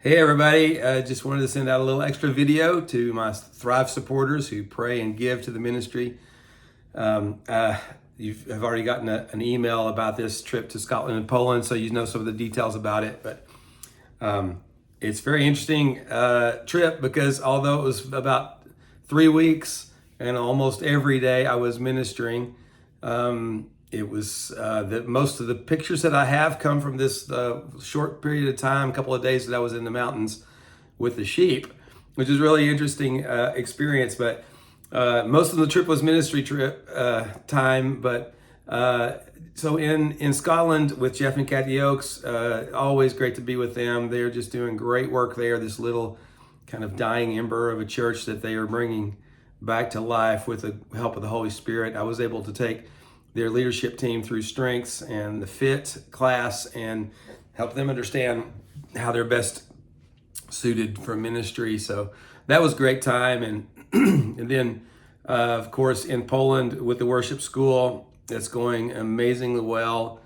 Hey everybody, just wanted to send out a little extra video to my Thrive supporters who pray and give to the ministry. You've already gotten an email about this trip to Scotland and Poland, so you know some of the details about it. But it's a very interesting trip because although it was about 3 weeks and almost every day I was ministering, it was that most of the pictures that I have come from this short period of time, a couple of days that I was in the mountains with the sheep, which is really interesting experience. But most of the trip was ministry trip time. But so in Scotland with Jeff and Kathy Oakes, always great to be with them. They're just doing great work there. This little kind of dying ember of a church that they are bringing back to life with the help of the Holy Spirit. I was able to take their leadership team through strengths and the fit class and help them understand how they're best suited for ministry. So that was a great time. And and then of course in Poland with the worship school, that's going amazingly well.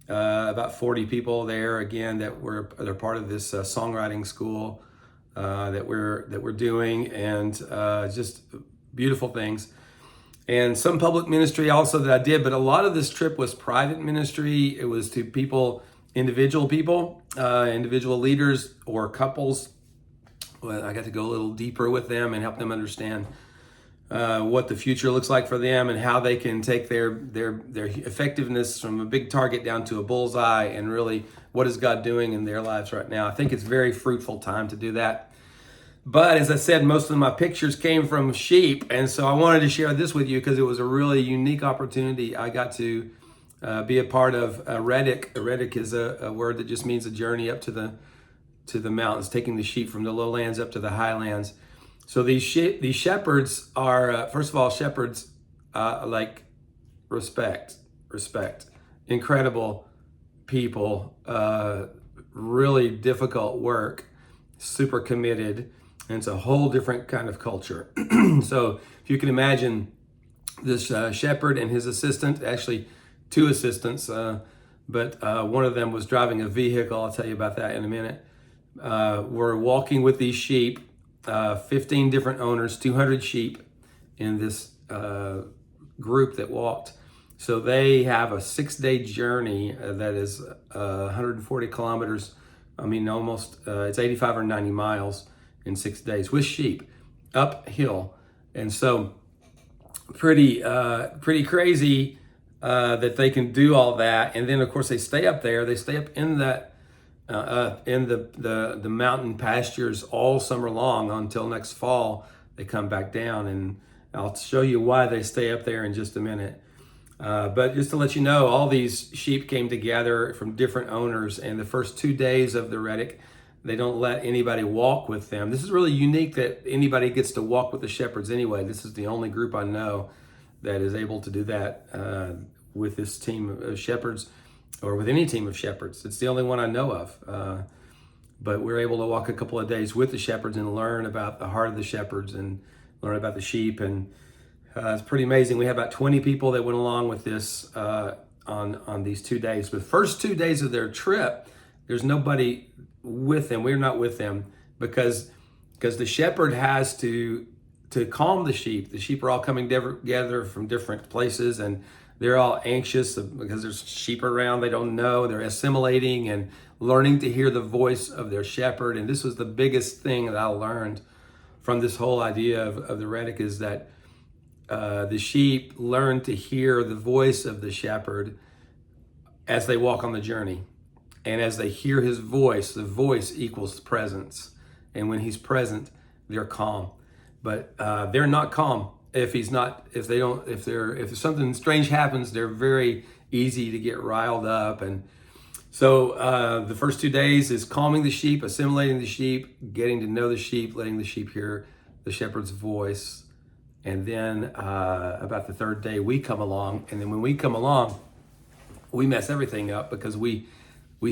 About 40 people there again they're part of this songwriting school that we're doing, and just beautiful things. And some public ministry also that I did, but a lot of this trip was private ministry. It was to people, individual leaders or couples. Well, I got to go a little deeper with them and help them understand what the future looks like for them and how they can take their effectiveness from a big target down to a bullseye, and really what is God doing in their lives right now. I think it's a very fruitful time to do that. But as I said, most of my pictures came from sheep, and so I wanted to share this with you because it was a really unique opportunity. I got to be a part of Reddick. Reddick is a word that just means a journey up to the mountains, taking the sheep from the lowlands up to the highlands. So these shepherds are first of all, shepherds like respect, incredible people, really difficult work, super committed. And it's a whole different kind of culture. So if you can imagine this shepherd and his assistant, actually two assistants, but one of them was driving a vehicle. I'll tell you about that in a minute. We're walking with these sheep, 15 different owners, 200 sheep in this group that walked. So they have a 6-day journey that is 140 kilometers. I mean, almost, it's 85 or 90 miles in 6 days with sheep uphill. And so pretty crazy that they can do all that. And then of course they stay up there. They stay up in that in the mountain pastures all summer long until next fall. They come back down, and I'll show you why they stay up there in just a minute. But just to let you know, all these sheep came together from different owners, and the first 2 days of the Reddick, they don't let anybody walk with them. This is really unique that anybody gets to walk with the shepherds anyway. This is the only group I know that is able to do that with this team of shepherds, or with any team of shepherds. It's the only one I know of. But we're able to walk a couple of days with the shepherds and learn about the heart of the shepherds and learn about the sheep. And it's pretty amazing. We had about 20 people that went along with this on these 2 days. But the first 2 days of their trip, there's nobody with them. We're not with them because the shepherd has to calm the sheep. The sheep are all coming together from different places, and they're all anxious because there's sheep around they don't know. They're assimilating and learning to hear the voice of their shepherd. And this was the biggest thing that I learned from this whole idea of the Reddick, is that the sheep learn to hear the voice of the shepherd as they walk on the journey. And as they hear his voice, the voice equals presence. And when he's present, they're calm. But they're not calm if if something strange happens, they're very easy to get riled up. And so the first 2 days is calming the sheep, assimilating the sheep, getting to know the sheep, letting the sheep hear the shepherd's voice. And then about the third day, we come along. And then when we come along, we mess everything up because we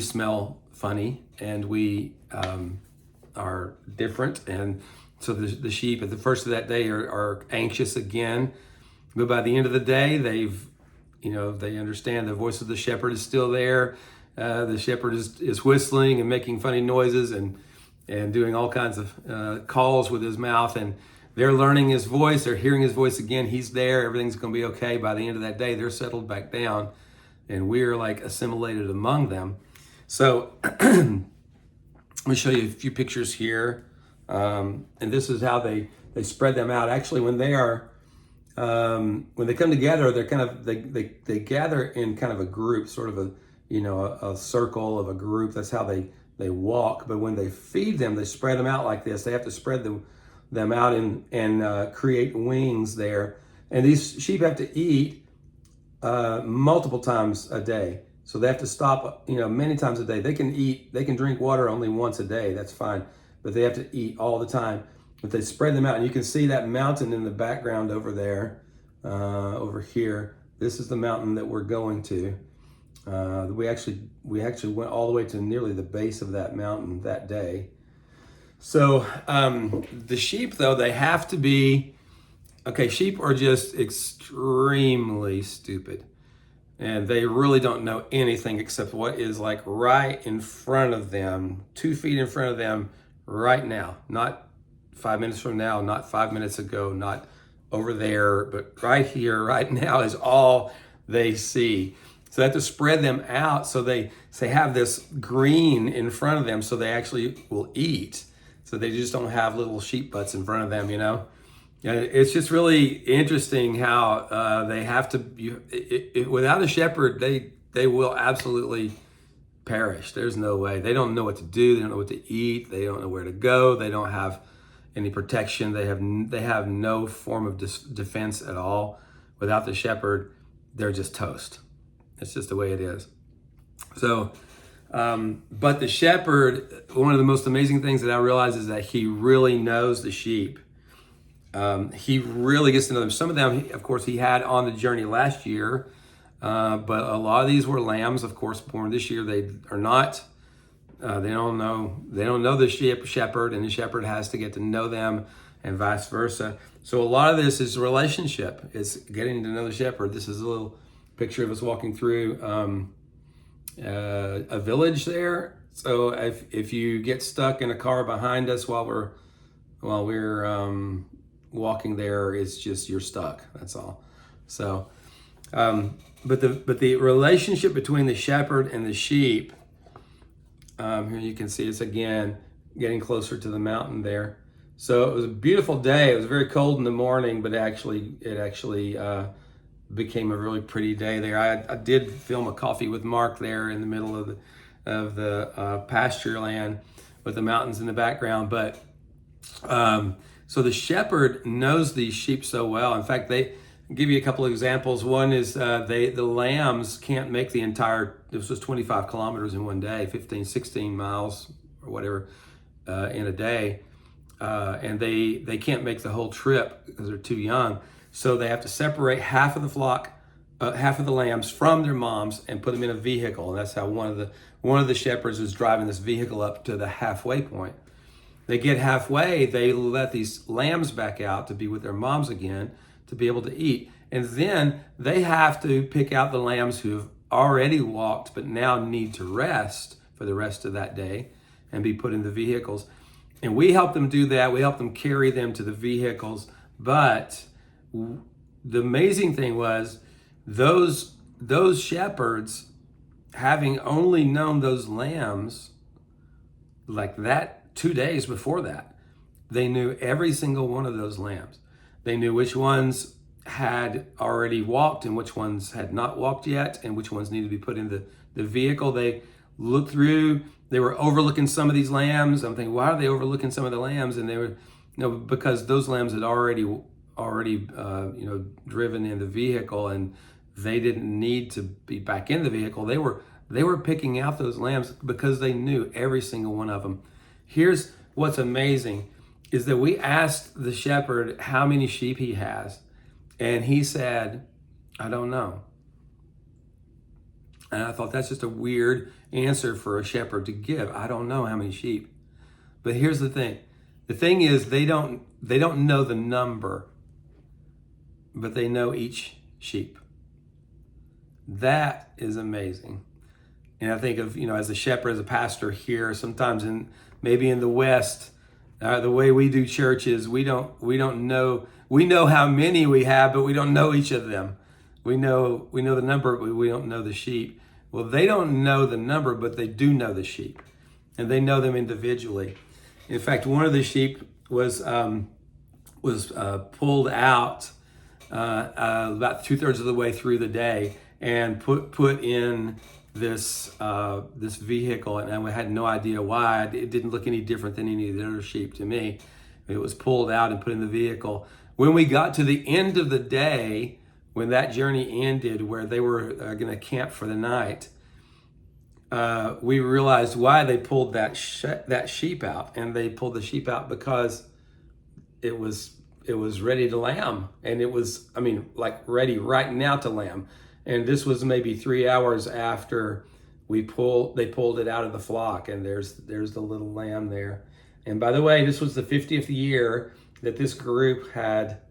smell funny, and we are different. And so the sheep at the first of that day are anxious again. But by the end of the day, they understand the voice of the shepherd is still there. The shepherd is whistling and making funny noises, and and doing all kinds of calls with his mouth, and they're learning his voice. They're hearing his voice again. He's there. Everything's going to be okay. By the end of that day, they're settled back down, and we're like assimilated among them. So let me show you a few pictures here. And this is how they spread them out. Actually, when they are when they come together, they're kind of they gather in kind of a group, sort of a circle of a group. That's how they walk. But when they feed them, they spread them out like this. They have to spread them out and create wings there. And these sheep have to eat multiple times a day. So they have to stop, many times a day. They can drink water only once a day. That's fine. But they have to eat all the time. But they spread them out, and you can see that mountain in the background over there, over here. This is the mountain that we're going to. We actually went all the way to nearly the base of that mountain that day. So the sheep, though, they have to be, okay, sheep are just extremely stupid. And they really don't know anything except what is like right in front of them, 2 feet in front of them right now. Not 5 minutes from now, not 5 minutes ago, not over there, but right here, right now is all they see. So they have to spread them out so they have this green in front of them so they actually will eat. So they just don't have little sheep butts in front of them, And it's just really interesting how they have to, without a shepherd, they will absolutely perish. There's no way. They don't know what to do. They don't know what to eat. They don't know where to go. They don't have any protection. They have no form of defense at all. Without the shepherd, they're just toast. It's just the way it is. So, but the shepherd, one of the most amazing things that I realize is that he really knows the sheep. He really gets to know them. Some of them, of course, he had on the journey last year, but a lot of these were lambs, of course, born this year. They are not. They don't know the shepherd, and the shepherd has to get to know them, and vice versa. So a lot of this is relationship. It's getting to know the shepherd. This is a little picture of us walking through a village there. So if you get stuck in a car behind us while we're walking there, it's just you're stuck. That's all. So, but the relationship between the shepherd and the sheep. Here you can see us again getting closer to the mountain there. So it was a beautiful day. It was very cold in the morning, but it actually became a really pretty day there. I did film a coffee with Mark there in the middle of the pasture land with the mountains in the background. But so the shepherd knows these sheep so well. In fact, they give you a couple of examples. One is the lambs can't make the entire, this was 25 kilometers in one day, 15, 16 miles or whatever in a day. And they can't make the whole trip because they're too young. So they have to separate half of the flock, half of the lambs from their moms and put them in a vehicle. And that's how one of the shepherds is driving this vehicle up to the halfway point. They get halfway, they let these lambs back out to be with their moms again, to be able to eat. And then they have to pick out the lambs who've already walked but now need to rest for the rest of that day and be put in the vehicles. And we help them do that. We help them carry them to the vehicles. But the amazing thing was those shepherds, having only known those lambs like that 2 days before that, they knew every single one of those lambs. They knew which ones had already walked and which ones had not walked yet and which ones needed to be put in the vehicle. They looked through, they were overlooking some of these lambs. I'm thinking, why are they overlooking some of the lambs? And they were, because those lambs had already driven in the vehicle and they didn't need to be back in the vehicle. They were picking out those lambs because they knew every single one of them. Here's what's amazing is that we asked the shepherd how many sheep he has. And he said, I don't know. And I thought that's just a weird answer for a shepherd to give. I don't know how many sheep. But here's the thing. The thing is they don't know the number, but they know each sheep. That is amazing. And I think of, as a shepherd, as a pastor here, sometimes maybe in the West, the way we do church is we don't know. We know how many we have, but we don't know each of them. We know the number, but we don't know the sheep. Well, they don't know the number, but they do know the sheep, and they know them individually. In fact, one of the sheep was pulled out about 2/3 of the way through the day and put in this vehicle, and I had no idea why. It didn't look any different than any of the other sheep to me. It was pulled out and put in the vehicle. When we got to the end of the day, when that journey ended, where they were going to camp for the night, we realized why they pulled that sheep out. And they pulled the sheep out because it was ready to lamb, and it was, like ready right now to lamb. And this was maybe 3 hours after they pulled it out of the flock, and there's the little lamb there. And by the way, this was the 50th year that this group had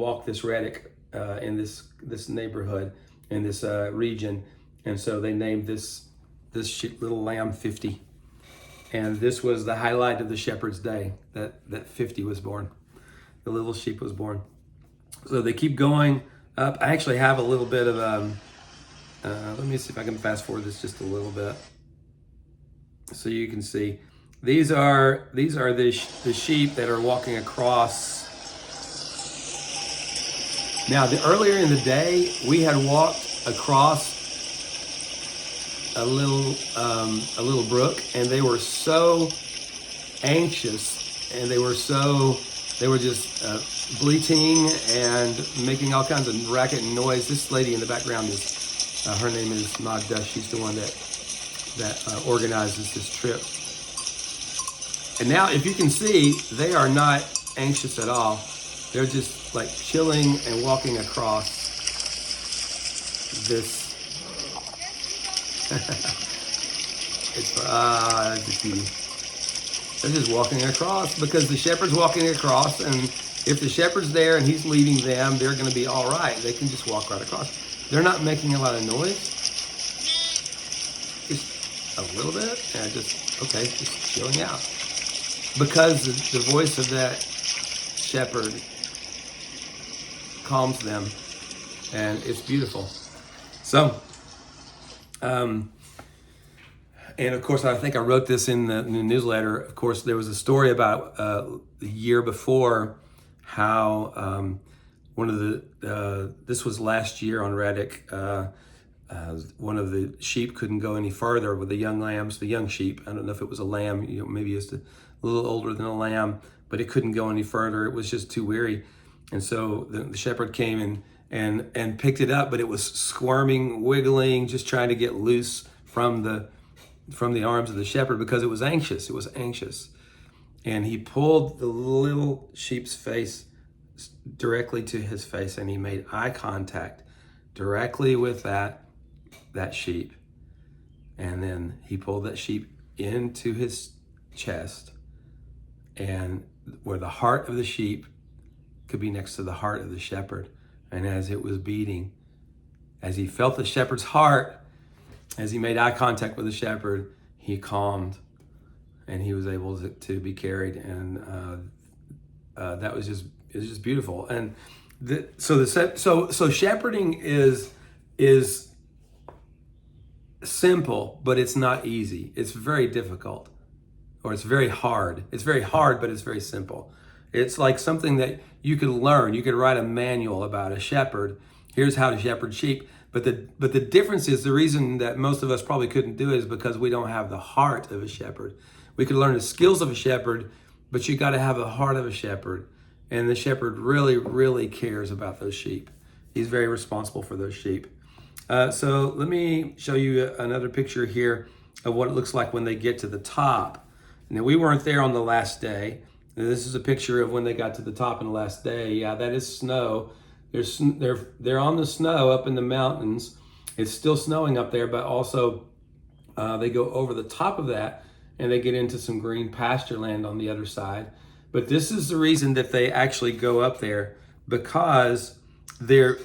walked this Reddick in this neighborhood, in this region, and so they named this little lamb 50. And this was the highlight of the shepherd's day, that 50 was born. The little sheep was born. So they keep going up. I actually have a little bit of, let me see if I can fast forward this just a little bit, so you can see. These are the sheep that are walking across. Now, earlier in the day, we had walked across a little brook, and they were so anxious, and they were just bleating and making all kinds of racket and noise. This lady in the background is her name is Magda. She's the one that organizes this trip. And now, if you can see, they are not anxious at all. They're just like chilling and walking across this. That's a cutie. They're just walking across because the shepherd's walking across, and if the shepherd's there and he's leading them, they're going to be all right. They can just walk right across. They're not making a lot of noise. Just a little bit, and just chilling out. Because the voice of that shepherd calms them, and it's beautiful. So, and of course, I think I wrote this in the newsletter. Of course, there was a story about the year before how one of the this was last year on Reddick. One of the sheep couldn't go any further with the young lambs, the young sheep. I don't know if it was a lamb, maybe it's a little older than a lamb, but it couldn't go any further. It was just too weary. And so the shepherd came and picked it up, but it was squirming, wiggling, just trying to get loose from the arms of the shepherd because it was anxious. It was anxious. And he pulled the little sheep's face directly to his face, and he made eye contact directly with that sheep. And then he pulled that sheep into his chest, and where the heart of the sheep could be next to the heart of the shepherd. And as it was beating, as he felt the shepherd's heart, as he made eye contact with the shepherd, he calmed, and he was able to be carried. And that was just beautiful. And so shepherding is simple, but it's not easy. It's very difficult, or it's very hard. It's very hard, but it's very simple. It's like something that you could learn. You could write a manual about a shepherd. Here's how to shepherd sheep. But the difference is, the reason that most of us probably couldn't do it is because we don't have the heart of a shepherd. We could learn the skills of a shepherd, but you got to have the heart of a shepherd. And the shepherd really, really cares about those sheep. He's very responsible for those sheep. So let me show you another picture here of what it looks like when they get to the top. Now, we weren't there on the last day. This is a picture of when they got to the top on the last day. Yeah, that is snow. They're on the snow up in the mountains. It's still snowing up there, but also they go over the top of that, and they get into some green pasture land on the other side. But this is the reason that they actually go up there, because they're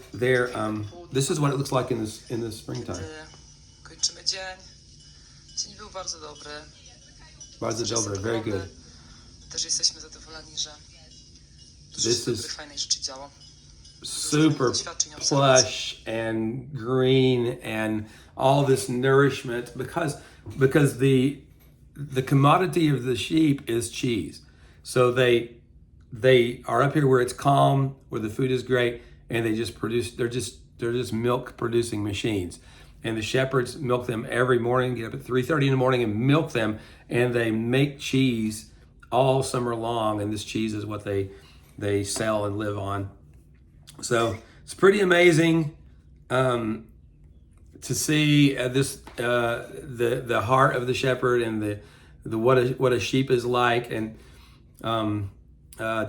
this is what it looks like in the springtime. Kończymy dzień. Dzień był bardzo dobry. Bardzo dobre, very good. Też jesteśmy zadowoleni, że This dobrych, is fajnych rzeczy działo. super plush and green and all this nourishment because the commodity of the sheep is cheese. So they are up here where it's calm, where the food is great, and they just produce. They're just milk producing machines. And the shepherds milk them every morning. Get up at 3:30 in the morning and milk them, and they make cheese all summer long. And this cheese is what they sell and live on. So it's pretty amazing to see the heart of the shepherd and the what a sheep is like, and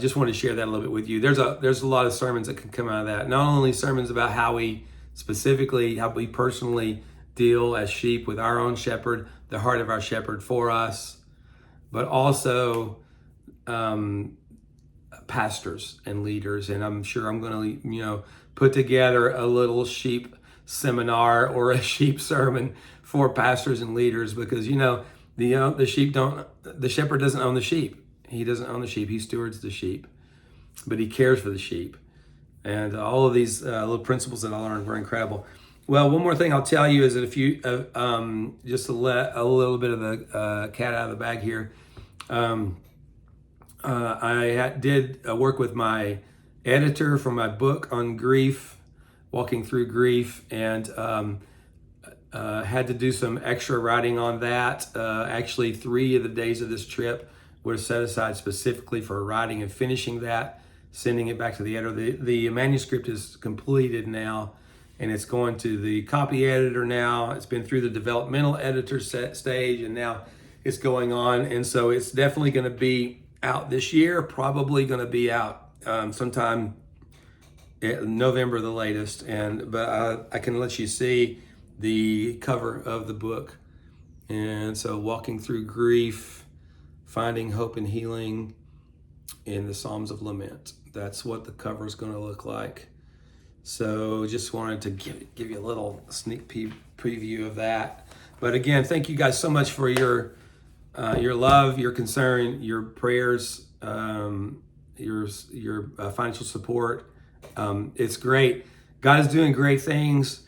just wanted to share that a little bit with you. There's a lot of sermons that can come out of that. Not only sermons about how we personally deal as sheep with our own shepherd, the heart of our shepherd for us, but also pastors and leaders. And I'm sure I'm going to put together a little sheep seminar or a sheep sermon for pastors and leaders, because the shepherd doesn't own the sheep. He doesn't own the sheep. He stewards the sheep, but he cares for the sheep. And all of these little principles that I learned were incredible. Well, one more thing I'll tell you is that if you just to let a little bit of the cat out of the bag here. I did work with my editor for my book on grief, walking through grief, and had to do some extra writing on that. Actually, 3 of the days of this trip were set aside specifically for writing and finishing that, sending it back to the editor. The manuscript is completed now, and it's going to the copy editor now. It's been through the developmental editor stage, and now it's going on. And so it's definitely going to be out this year, probably going to be out sometime in November the latest. But I can let you see the cover of the book. And so walking through grief, finding hope and healing in the Psalms of Lament. That's what the cover is going to look like. So just wanted to give you a little sneak preview of that. But again, thank you guys so much for your love, your concern, your prayers, your financial support. It's great. God is doing great things.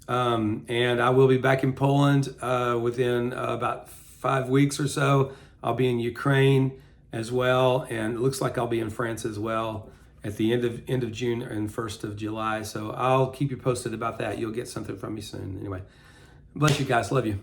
And I will be back in Poland within about 5 weeks or so. I'll be in Ukraine as well, and it looks like I'll be in France as well at the end of June and 1st of July. So I'll keep you posted about that. You'll get something from me soon. Anyway, bless you guys. Love you.